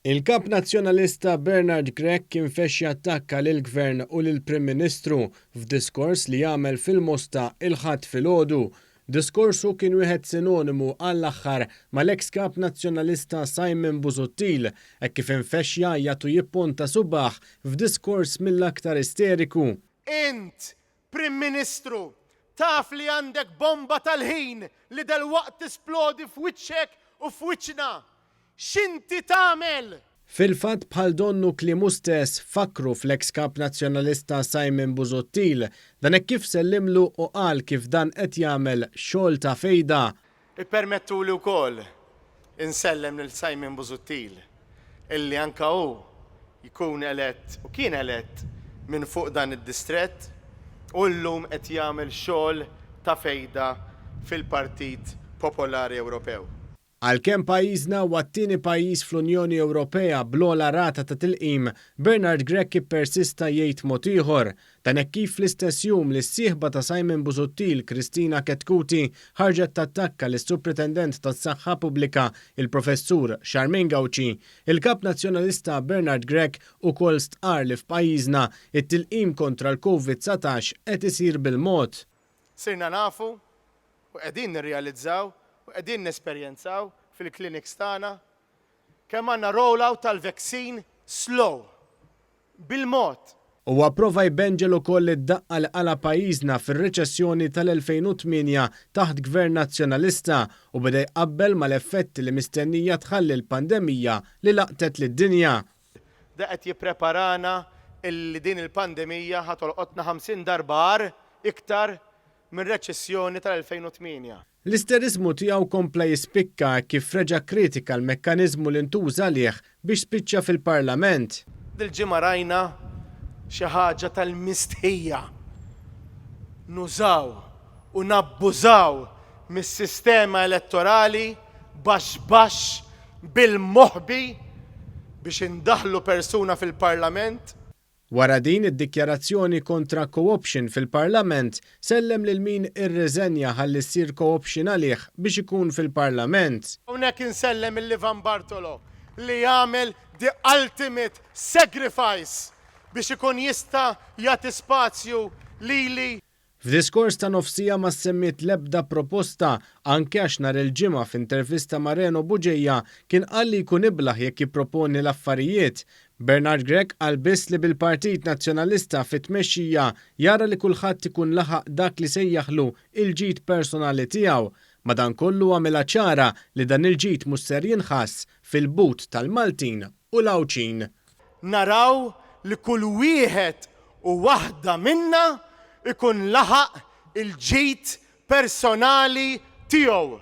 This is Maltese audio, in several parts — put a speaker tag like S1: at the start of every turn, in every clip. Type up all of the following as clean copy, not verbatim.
S1: Il-kap nazzjonalista Bernard Grech kien fexxi attakka lill-Gvern u lill-Prim Ministru f'diskors li jagħmel fil-Mosta il-Ħadd filgħodu. Diskorsu kien wieħed sinonimu għall-aħħar mal-eks kap nazzjonalista Simon Busuttil hekk kif infexxa jagħtu jippunta subaħ f'diskors mill-aktar isteriku.
S2: Int, Prim Ministru, taf li għandek bomba tal-ħin li dalwaqt tisplodi f'wiċċek u f'wiċċna. X'inti tagħmel?
S1: Fil-fatt bħal donnu klimu stess fakru fl-eks kap nazzjonalista Simon Busuttil dan hekk kif sellimlu u qal kif dan qed jagħmel xogħol ta' fejda.
S2: Ippermettuli wkoll insellem lil Simon Busuttil illi anke hu jkun elett u kien elett minn fuq dan id-distrett u llum qed jagħmel xogħol ta' fejda fil-Partit Popolari Ewropew.
S1: Għalkemm pajjiżna huwa t-tieni pajjiż fl-Unjoni Ewropea bl-ogħla rata ta' tilqim, Bernard Grech ippersista jgħid mod ieħor dan hekk kif fl-istess jum li s-sieħba ta' Simon Busuttil, Kristina Ketkuti, ħarġet tattakka lis-Supritendent tas-Saħħa Pubblika il-Professur Charmaine Gauci, il-kap nazzjonalista Bernard Grech ukoll stqar li f'pajjiżna it-tilqim kontra l-COVID-19 qed isir bil-mod.
S2: Sirna nafu u qegħdin nirrealizzaw u qegħdin nesperjenzaw fil-kliniks tagħna kemm għandna rollout tal-vaccine slow, bil-mod.
S1: Huwa prova jbenġel ukoll id-daqqa li qala pajjiżna fir-reċessjoni tal-2008 taħt Gvern Nazzjonalista u beda jqabbel mal-effetti li mistennija tħalli l-pandemija li laqtet lid-dinja.
S2: Da qed jippreparana illi din il-pandemija ħatolqotna 50 darba iktar minn reċessjoni tal-2008.
S1: L-isterizmu tiegħu kompla jispikka kif reġa' kritika l-mekkaniżmu li ntuża għalih biex spiċċa fil-Parlament.
S2: Dil-ġimgħa rajna xi ħaġa tal-mistħija. Nużaw u nabbużaw mis-sistema elettorali baxx bil-moħħbi biex indaħlu persuna fil-Parlament.
S1: Wara din id-dikjarazzjoni kontra co-option fil-Parlament, sellem lil min irriżenja ħalli ssir co-option għalih biex ikun fil-Parlament.
S2: Hawnhekk insellem il-Ivan Bartolo li jagħmel the ultimate sacrifice biex ikun jista' jagħti spazju lili.
S1: F'diskors ta' nofsija ma semmiet l-ebda proposta anke għax nhar il-ġimgħa f'intervista ma' Reno Buġejja kien qal li jkun iblaħ jekk jipproponi l-affarijiet. Bernard Grech qal biss li bil-Partit Nazzjonalista fit-tmexxija jara li kulħadd ikun laħaq dak li sejjaħlu il-ġid personali tiegħu. Madankollu għamilha ċara li dan il-ġid mhux ser jinħass fil-but tal-Maltin u l-Awċin.
S2: Naraw li kull wieħed u waħda minna ikun laħaq il-ġid personali tiegħu.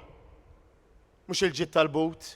S2: Mhux il-ġid tal-but.